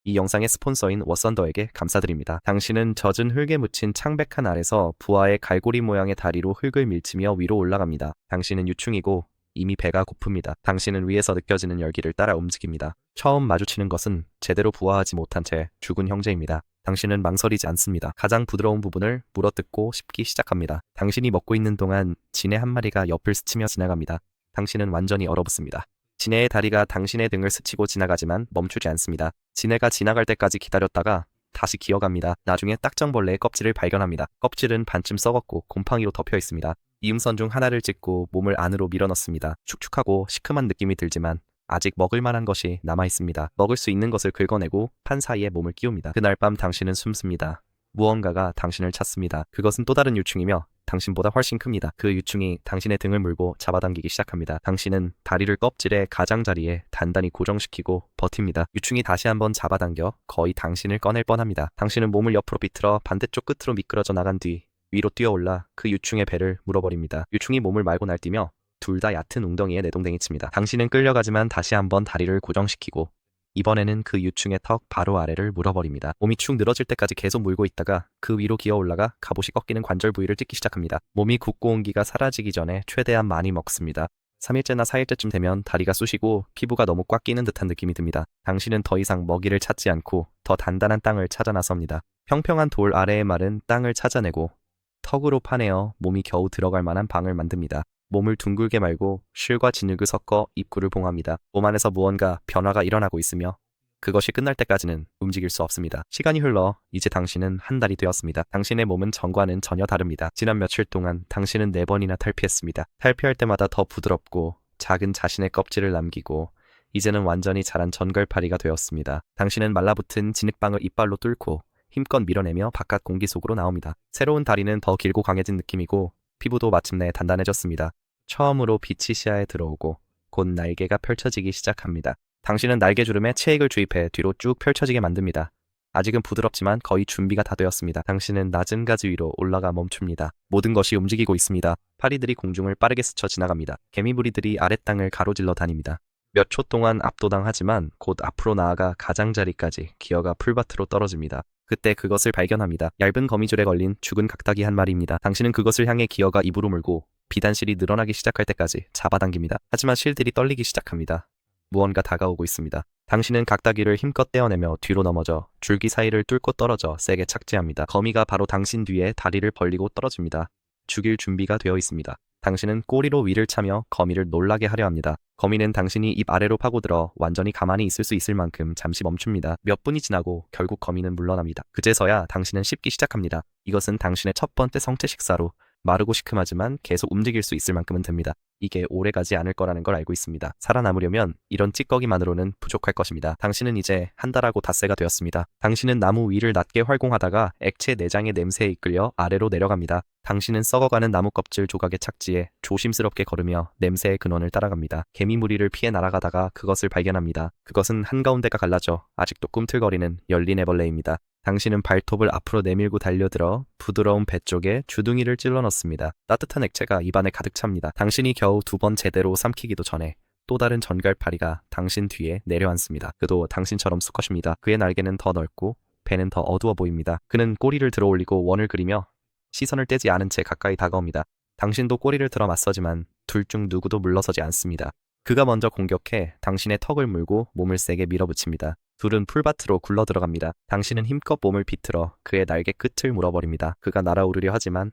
이 영상의 스폰서인 워썬더에게 감사드립니다. 당신은 젖은 흙에 묻힌 창백한 알에서 부하의 갈고리 모양의 다리로 흙을 밀치며 위로 올라갑니다. 당신은 유충이고 이미 배가 고픕니다. 당신은 위에서 느껴지는 열기를 따라 움직입니다. 처음 마주치는 것은 제대로 부화하지 못한 채 죽은 형제입니다. 당신은 망설이지 않습니다. 가장 부드러운 부분을 물어뜯고 씹기 시작합니다. 당신이 먹고 있는 동안 지네 한 마리가 옆을 스치며 지나갑니다. 당신은 완전히 얼어붙습니다. 지네의 다리가 당신의 등을 스치고 지나가지만 멈추지 않습니다. 지네가 지나갈 때까지 기다렸다가 다시 기어갑니다. 나중에 딱정벌레의 껍질을 발견합니다. 껍질은 반쯤 썩었고 곰팡이로 덮여 있습니다. 이음선 중 하나를 찢고 몸을 안으로 밀어넣습니다. 축축하고 시큼한 느낌이 들지만 아직 먹을 만한 것이 남아 있습니다. 먹을 수 있는 것을 긁어내고 판 사이에 몸을 끼웁니다. 그날 밤 당신은 숨습니다. 무언가가 당신을 찾습니다. 그것은 또 다른 유충이며 당신보다 훨씬 큽니다. 그 유충이 당신의 등을 물고 잡아당기기 시작합니다. 당신은 다리를 껍질의 가장자리에 단단히 고정시키고 버팁니다. 유충이 다시 한번 잡아당겨 거의 당신을 꺼낼 뻔합니다. 당신은 몸을 옆으로 비틀어 반대쪽 끝으로 미끄러져 나간 뒤 위로 뛰어올라 그 유충의 배를 물어버립니다. 유충이 몸을 말고 날뛰며 둘 다 얕은 웅덩이에 내동댕이 칩니다. 당신은 끌려가지만 다시 한번 다리를 고정시키고 이번에는 그 유충의 턱 바로 아래를 물어버립니다. 몸이 축 늘어질 때까지 계속 물고 있다가 그 위로 기어 올라가 갑옷이 꺾이는 관절 부위를 찢기 시작합니다. 몸이 굳고 온기가 사라지기 전에 최대한 많이 먹습니다. 3일째나 4일째쯤 되면 다리가 쑤시고 피부가 너무 꽉 끼는 듯한 느낌이 듭니다. 당신은 더 이상 먹이를 찾지 않고 더 단단한 땅을 찾아 나섭니다. 평평한 돌 아래에 마른 땅을 찾아내고 턱으로 파내어 몸이 겨우 들어갈 만한 방을 만듭니다. 몸을 둥글게 말고 실과 진흙을 섞어 입구를 봉합니다. 몸 안에서 무언가 변화가 일어나고 있으며 그것이 끝날 때까지는 움직일 수 없습니다. 시간이 흘러 이제 당신은 한 달이 되었습니다. 당신의 몸은 전과는 전혀 다릅니다. 지난 며칠 동안 당신은 4번이나 탈피했습니다. 탈피할 때마다 더 부드럽고 작은 자신의 껍질을 남기고 이제는 완전히 자란 전갈파리가 되었습니다. 당신은 말라붙은 진흙방을 이빨로 뚫고 힘껏 밀어내며 바깥 공기 속으로 나옵니다. 새로운 다리는 더 길고 강해진 느낌이고 피부도 마침내 단단해졌습니다. 처음으로 빛이 시야에 들어오고 곧 날개가 펼쳐지기 시작합니다. 당신은 날개주름에 체액을 주입해 뒤로 쭉 펼쳐지게 만듭니다. 아직은 부드럽지만 거의 준비가 다 되었습니다. 당신은 낮은 가지 위로 올라가 멈춥니다. 모든 것이 움직이고 있습니다. 파리들이 공중을 빠르게 스쳐 지나갑니다. 개미부리들이 아랫땅을 가로질러 다닙니다. 몇 초 동안 압도당하지만 곧 앞으로 나아가 가장자리까지 기어가 풀밭으로 떨어집니다. 그때 그것을 발견합니다. 얇은 거미줄에 걸린 죽은 각닭이 한 마리입니다. 당신은 그것을 향해 기어가 입으로 물고 비단실이 늘어나기 시작할 때까지 잡아당깁니다. 하지만 실들이 떨리기 시작합니다. 무언가 다가오고 있습니다. 당신은 각다기를 힘껏 떼어내며 뒤로 넘어져 줄기 사이를 뚫고 떨어져 세게 착지합니다. 거미가 바로 당신 뒤에 다리를 벌리고 떨어집니다. 죽일 준비가 되어 있습니다. 당신은 꼬리로 위를 차며 거미를 놀라게 하려 합니다. 거미는 당신이 입 아래로 파고들어 완전히 가만히 있을 수 있을 만큼 잠시 멈춥니다. 몇 분이 지나고 결국 거미는 물러납니다. 그제서야 당신은 씹기 시작합니다. 이것은 당신의 첫 번째 성체 식사로 마르고 시큼하지만 계속 움직일 수 있을 만큼은 됩니다. 이게 오래가지 않을 거라는 걸 알고 있습니다. 살아남으려면 이런 찌꺼기만으로는 부족할 것입니다. 당신은 이제 한 달하고 닷새가 되었습니다. 당신은 나무 위를 낮게 활공하다가 액체 내장의 냄새에 이끌려 아래로 내려갑니다. 당신은 썩어가는 나무 껍질 조각에 착지해 조심스럽게 걸으며 냄새의 근원을 따라갑니다. 개미무리를 피해 날아가다가 그것을 발견합니다. 그것은 한가운데가 갈라져 아직도 꿈틀거리는 열린 애벌레입니다. 당신은 발톱을 앞으로 내밀고 달려들어 부드러운 배 쪽에 주둥이를 찔러 넣습니다. 따뜻한 액체가 입안에 가득 찹니다. 당신이 겨우 2번 제대로 삼키기도 전에 또 다른 전갈파리가 당신 뒤에 내려앉습니다. 그도 당신처럼 수컷입니다. 그의 날개는 더 넓고 배는 더 어두워 보입니다. 그는 꼬리를 들어 올리고 원을 그리며 시선을 떼지 않은 채 가까이 다가옵니다. 당신도 꼬리를 들어 맞서지만 둘 중 누구도 물러서지 않습니다. 그가 먼저 공격해 당신의 턱을 물고 몸을 세게 밀어붙입니다. 둘은 풀밭으로 굴러 들어갑니다. 당신은 힘껏 몸을 비틀어 그의 날개 끝을 물어버립니다. 그가 날아오르려 하지만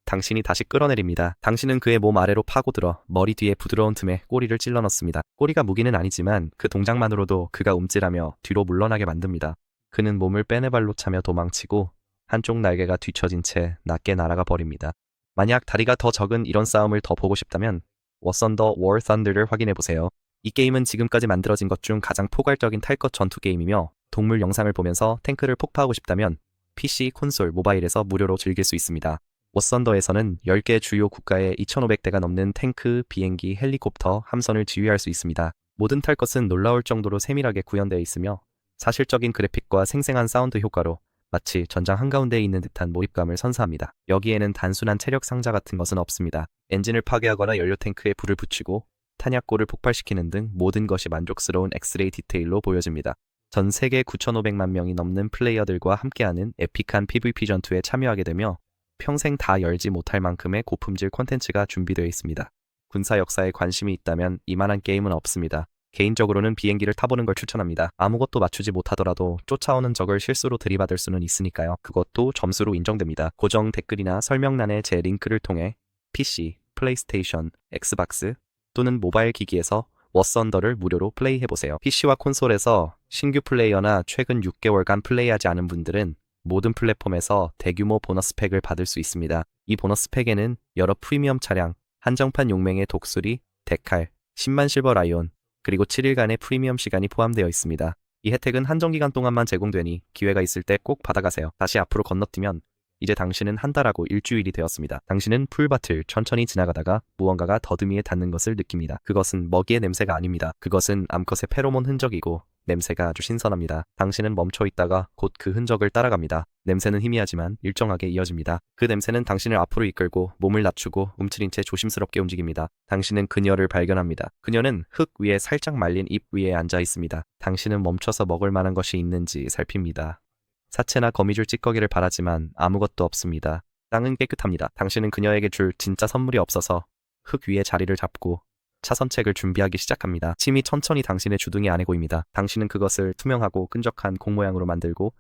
당신이 다시 끌어내립니다. 당신은 그의 몸 아래로 파고들어 머리 뒤에 부드러운 틈에 꼬리를 찔러 넣습니다. 꼬리가 무기는 아니지만 그 동작만으로도 그가 움찔하며 뒤로 물러나게 만듭니다. 그는 몸을 빼내발로 차며 도망치고 한쪽 날개가 뒤처진 채 낮게 날아가 버립니다. 만약 다리가 더 적은 이런 싸움을 더 보고 싶다면 워썬더 워 썬더를 확인해보세요. 이 게임은 지금까지 만들어진 것 중 가장 포괄적인 탈 것 전투 게임이며 동물 영상을 보면서 탱크를 폭파하고 싶다면 PC, 콘솔, 모바일에서 무료로 즐길 수 있습니다. 워썬더에서는 10개 주요 국가에 2,500대가 넘는 탱크, 비행기, 헬리콥터, 함선을 지휘할 수 있습니다. 모든 탈 것은 놀라울 정도로 세밀하게 구현되어 있으며 사실적인 그래픽과 생생한 사운드 효과로 마치 전장 한가운데에 있는 듯한 몰입감을 선사합니다. 여기에는 단순한 체력 상자 같은 것은 없습니다. 엔진을 파괴하거나 연료 탱크에 불을 붙이고 탄약고를 폭발시키는 등 모든 것이 만족스러운 엑스레이 디테일로 보여집니다. 전 세계 9,500만 명이 넘는 플레이어들과 함께하는 에픽한 PVP 전투에 참여하게 되며 평생 다 열지 못할 만큼의 고품질 콘텐츠가 준비되어 있습니다. 군사 역사에 관심이 있다면 이만한 게임은 없습니다. 개인적으로는 비행기를 타보는 걸 추천합니다. 아무것도 맞추지 못하더라도 쫓아오는 적을 실수로 들이받을 수는 있으니까요. 그것도 점수로 인정됩니다. 고정 댓글이나 설명란에 제 링크를 통해 PC, 플레이스테이션, 엑스박스 또는 모바일 기기에서 워썬더를 무료로 플레이해보세요. PC와 콘솔에서 신규 플레이어나 최근 6개월간 플레이하지 않은 분들은 모든 플랫폼에서 대규모 보너스 팩을 받을 수 있습니다. 이 보너스 팩에는 여러 프리미엄 차량, 한정판 용맹의 독수리, 데칼, 10만 실버 라이온, 그리고 7일간의 프리미엄 시간이 포함되어 있습니다. 이 혜택은 한정기간 동안만 제공되니 기회가 있을 때 꼭 받아가세요. 다시 앞으로 건너뛰면 이제 당신은 한 달하고 일주일이 되었습니다. 당신은 풀밭을 천천히 지나가다가 무언가가 더듬이에 닿는 것을 느낍니다. 그것은 먹이의 냄새가 아닙니다. 그것은 암컷의 페로몬 흔적이고 냄새가 아주 신선합니다. 당신은 멈춰 있다가 곧 그 흔적을 따라갑니다. 냄새는 희미하지만 일정하게 이어집니다. 그 냄새는 당신을 앞으로 이끌고 몸을 낮추고 움츠린 채 조심스럽게 움직입니다. 당신은 그녀를 발견합니다. 그녀는 흙 위에 살짝 말린 잎 위에 앉아 있습니다. 당신은 멈춰서 먹을 만한 것이 있는지 살핍니다. 사체나 거미줄 찌꺼기를 바라지만 아무것도 없습니다. 땅은 깨끗합니다. 당신은 그녀에게 줄 진짜 선물이 없어서 흙 위에 자리를 잡고 차선책을 준비하기 시작합니다. 침이 천천히 당신의 주둥이 안에 고입니다. 당신은 그것을 투명하고 끈적한 공 모양으로 만들고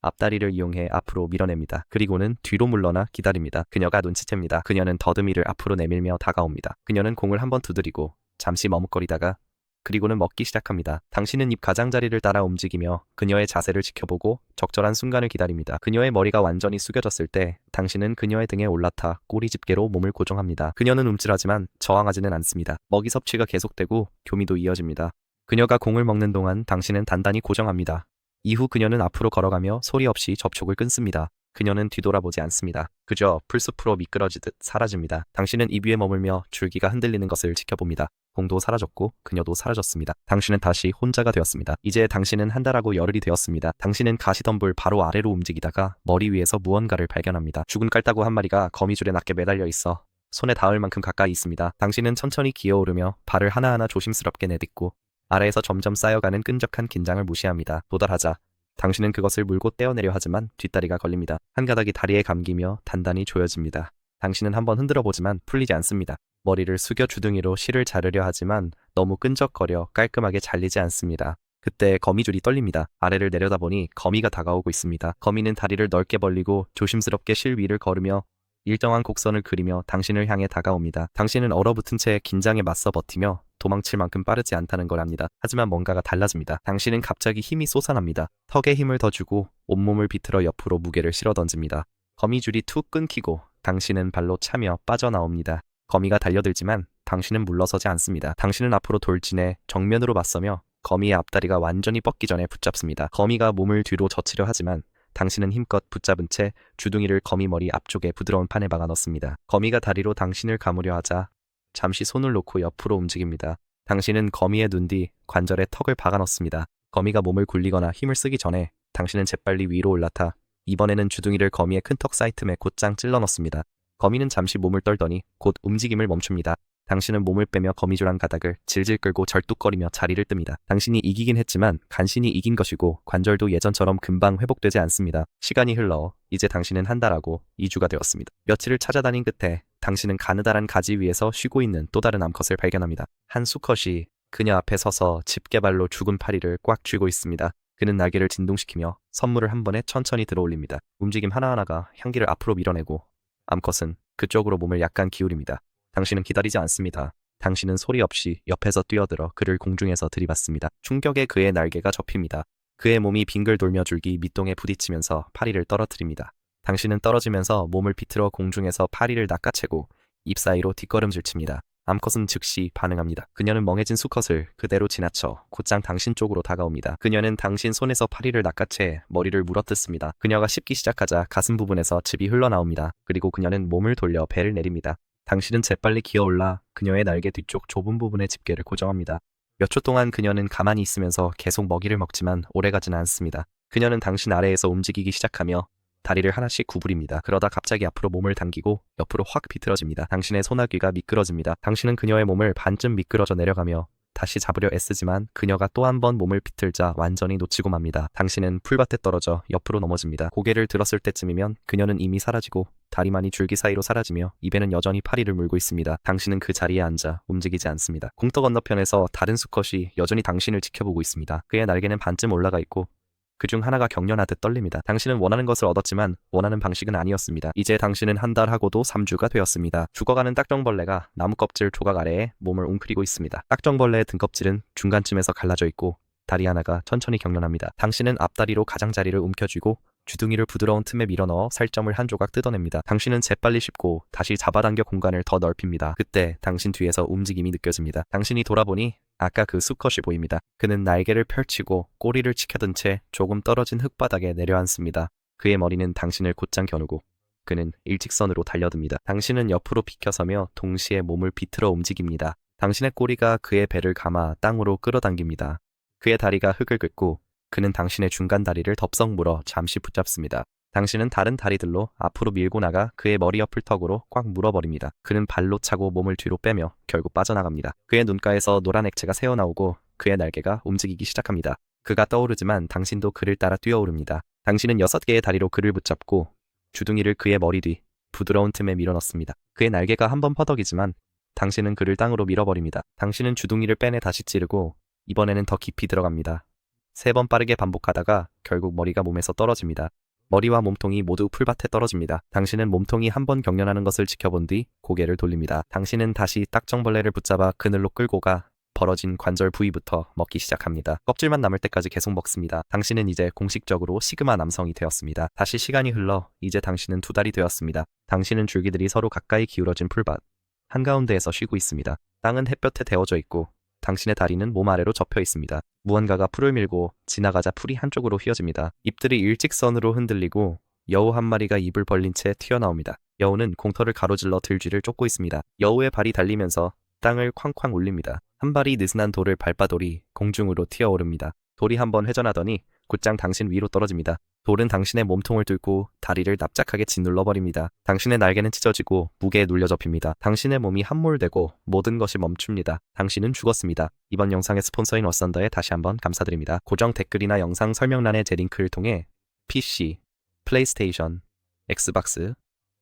앞다리를 이용해 앞으로 밀어냅니다. 그리고는 뒤로 물러나 기다립니다. 그녀가 눈치챕니다. 그녀는 더듬이를 앞으로 내밀며 다가옵니다. 그녀는 공을 한번 두드리고 잠시 머뭇거리다가 그리고는 먹기 시작합니다. 당신은 입 가장자리를 따라 움직이며 그녀의 자세를 지켜보고 적절한 순간을 기다립니다. 그녀의 머리가 완전히 숙여졌을 때 당신은 그녀의 등에 올라타 꼬리집게로 몸을 고정합니다. 그녀는 움찔하지만 저항하지는 않습니다. 먹이 섭취가 계속되고 교미도 이어집니다. 그녀가 공을 먹는 동안 당신은 단단히 고정합니다. 이후 그녀는 앞으로 걸어가며 소리 없이 접촉을 끊습니다. 그녀는 뒤돌아보지 않습니다. 그저 풀숲으로 미끄러지듯 사라집니다. 당신은 입 위에 머물며 줄기가 흔들리는 것을 지켜봅니다. 공도 사라졌고 그녀도 사라졌습니다. 당신은 다시 혼자가 되었습니다. 이제 당신은 한 달하고 열흘이 되었습니다. 당신은 가시덤불 바로 아래로 움직이다가 머리 위에서 무언가를 발견합니다. 죽은 깔따구 한 마리가 거미줄에 낮게 매달려 있어 손에 닿을 만큼 가까이 있습니다. 당신은 천천히 기어오르며 발을 하나하나 조심스럽게 내딛고 아래에서 점점 쌓여가는 끈적한 긴장을 무시합니다. 도달하자 당신은 그것을 물고 떼어내려 하지만 뒷다리가 걸립니다. 한 가닥이 다리에 감기며 단단히 조여집니다. 당신은 한번 흔들어 보지만 풀리지 않습니다. 머리를 숙여 주둥이로 실을 자르려 하지만 너무 끈적거려 깔끔하게 잘리지 않습니다. 그때 거미줄이 떨립니다. 아래를 내려다보니 거미가 다가오고 있습니다. 거미는 다리를 넓게 벌리고 조심스럽게 실 위를 걸으며 일정한 곡선을 그리며 당신을 향해 다가옵니다. 당신은 얼어붙은 채 긴장에 맞서 버티며 도망칠 만큼 빠르지 않다는 걸 압니다. 하지만 뭔가가 달라집니다. 당신은 갑자기 힘이 솟아납니다. 턱에 힘을 더 주고 온몸을 비틀어 옆으로 무게를 실어 던집니다. 거미줄이 툭 끊기고 당신은 발로 차며 빠져나옵니다. 거미가 달려들지만 당신은 물러서지 않습니다. 당신은 앞으로 돌진해 정면으로 맞서며 거미의 앞다리가 완전히 뻗기 전에 붙잡습니다. 거미가 몸을 뒤로 젖히려 하지만 당신은 힘껏 붙잡은 채 주둥이를 거미 머리 앞쪽에 부드러운 판에 박아 넣습니다. 거미가 다리로 당신을 감으려 하자 잠시 손을 놓고 옆으로 움직입니다. 당신은 거미의 눈 뒤 관절에 턱을 박아 넣습니다. 거미가 몸을 굴리거나 힘을 쓰기 전에 당신은 재빨리 위로 올라타 이번에는 주둥이를 거미의 큰 턱 사이틈에 곧장 찔러 넣습니다. 거미는 잠시 몸을 떨더니 곧 움직임을 멈춥니다. 당신은 몸을 빼며 거미줄 한 가닥을 질질 끌고 절뚝거리며 자리를 뜹니다. 당신이 이기긴 했지만 간신히 이긴 것이고 관절도 예전처럼 금방 회복되지 않습니다. 시간이 흘러 이제 당신은 한 달하고 2주가 되었습니다. 며칠을 찾아다닌 끝에 당신은 가느다란 가지 위에서 쉬고 있는 또 다른 암컷을 발견합니다. 한 수컷이 그녀 앞에 서서 집게발로 죽은 파리를 꽉 쥐고 있습니다. 그는 날개를 진동시키며 선물을 한 번에 천천히 들어올립니다. 움직임 하나하나가 향기를 앞으로 밀어내고 암컷은 그쪽으로 몸을 약간 기울입니다. 당신은 기다리지 않습니다. 당신은 소리 없이 옆에서 뛰어들어 그를 공중에서 들이받습니다. 충격에 그의 날개가 접힙니다. 그의 몸이 빙글 돌며 줄기 밑동에 부딪히면서 파리를 떨어뜨립니다. 당신은 떨어지면서 몸을 비틀어 공중에서 파리를 낚아채고 입 사이로 뒷걸음질 칩니다. 암컷은 즉시 반응합니다. 그녀는 멍해진 수컷을 그대로 지나쳐 곧장 당신 쪽으로 다가옵니다. 그녀는 당신 손에서 파리를 낚아채 머리를 물어뜯습니다. 그녀가 씹기 시작하자 가슴 부분에서 즙이 흘러나옵니다. 그리고 그녀는 몸을 돌려 배를 내립니다. 당신은 재빨리 기어올라 그녀의 날개 뒤쪽 좁은 부분에 집게를 고정합니다. 몇 초 동안 그녀는 가만히 있으면서 계속 먹이를 먹지만 오래가지는 않습니다. 그녀는 당신 아래에서 움직이기 시작하며 다리를 하나씩 구부립니다. 그러다 갑자기 앞으로 몸을 당기고 옆으로 확 비틀어집니다. 당신의 소나귀가 미끄러집니다. 당신은 그녀의 몸을 반쯤 미끄러져 내려가며 다시 잡으려 애쓰지만 그녀가 또 한 번 몸을 비틀자 완전히 놓치고 맙니다. 당신은 풀밭에 떨어져 옆으로 넘어집니다. 고개를 들었을 때쯤이면 그녀는 이미 사라지고 다리만이 줄기 사이로 사라지며 입에는 여전히 파리를 물고 있습니다. 당신은 그 자리에 앉아 움직이지 않습니다. 공터 건너편에서 다른 수컷이 여전히 당신을 지켜보고 있습니다. 그의 날개는 반쯤 올라가 있고 그중 하나가 경련하듯 떨립니다. 당신은 원하는 것을 얻었지만 원하는 방식은 아니었습니다. 이제 당신은 한 달하고도 3주가 되었습니다. 죽어가는 딱정벌레가 나무 껍질 조각 아래에 몸을 웅크리고 있습니다. 딱정벌레의 등껍질은 중간쯤에서 갈라져 있고 다리 하나가 천천히 경련합니다. 당신은 앞다리로 가장자리를 움켜쥐고 주둥이를 부드러운 틈에 밀어넣어 살점을 한 조각 뜯어냅니다. 당신은 재빨리 씹고 다시 잡아당겨 공간을 더 넓힙니다. 그때 당신 뒤에서 움직임이 느껴집니다. 당신이 돌아보니 아까 그 수컷이 보입니다. 그는 날개를 펼치고 꼬리를 치켜든 채 조금 떨어진 흙바닥에 내려앉습니다. 그의 머리는 당신을 곧장 겨누고 그는 일직선으로 달려듭니다. 당신은 옆으로 비켜서며 동시에 몸을 비틀어 움직입니다. 당신의 꼬리가 그의 배를 감아 땅으로 끌어당깁니다. 그의 다리가 흙을 긁고 그는 당신의 중간 다리를 덥석 물어 잠시 붙잡습니다. 당신은 다른 다리들로 앞으로 밀고 나가 그의 머리 옆을 턱으로 꽉 물어버립니다. 그는 발로 차고 몸을 뒤로 빼며 결국 빠져나갑니다. 그의 눈가에서 노란 액체가 새어나오고 그의 날개가 움직이기 시작합니다. 그가 떠오르지만 당신도 그를 따라 뛰어오릅니다. 당신은 6개의 다리로 그를 붙잡고 주둥이를 그의 머리 뒤 부드러운 틈에 밀어넣습니다. 그의 날개가 한 번 퍼덕이지만 당신은 그를 땅으로 밀어버립니다. 당신은 주둥이를 빼내 다시 찌르고 이번에는 더 깊이 들어갑니다. 3번 빠르게 반복하다가 결국 머리가 몸에서 떨어집니다. 머리와 몸통이 모두 풀밭에 떨어집니다. 당신은 몸통이 한 번 경련하는 것을 지켜본 뒤 고개를 돌립니다. 당신은 다시 딱정벌레를 붙잡아 그늘로 끌고 가 벌어진 관절 부위부터 먹기 시작합니다. 껍질만 남을 때까지 계속 먹습니다. 당신은 이제 공식적으로 시그마 남성이 되었습니다. 다시 시간이 흘러 이제 당신은 2달이 되었습니다. 당신은 줄기들이 서로 가까이 기울어진 풀밭 한가운데에서 쉬고 있습니다. 땅은 햇볕에 데워져 있고 당신의 다리는 몸 아래로 접혀 있습니다. 무언가가 풀을 밀고 지나가자 풀이 한쪽으로 휘어집니다. 잎들이 일직선으로 흔들리고 여우 한 마리가 입을 벌린 채 튀어나옵니다. 여우는 공터를 가로질러 들쥐를 쫓고 있습니다. 여우의 발이 달리면서 땅을 쾅쾅 울립니다. 한 발이 느슨한 돌을 밟아 돌이 공중으로 튀어오릅니다. 돌이 한번 회전하더니 곧장 당신 위로 떨어집니다. 돌은 당신의 몸통을 뚫고 다리를 납작하게 짓눌러버립니다. 당신의 날개는 찢어지고 무게에 눌려 접힙니다. 당신의 몸이 함몰되고 모든 것이 멈춥니다. 당신은 죽었습니다. 이번 영상의 스폰서인 워썬더에 다시 한번 감사드립니다. 고정 댓글이나 영상 설명란의 제 링크를 통해 PC, 플레이스테이션, 엑스박스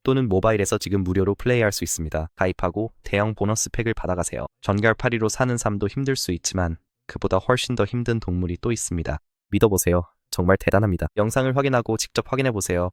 또는 모바일에서 지금 무료로 플레이할 수 있습니다. 가입하고 대형 보너스 팩을 받아가세요. 전갈파리로 사는 삶도 힘들 수 있지만 그보다 훨씬 더 힘든 동물이 또 있습니다. 믿어보세요. 정말 대단합니다. 영상을 확인하고 직접 확인해보세요.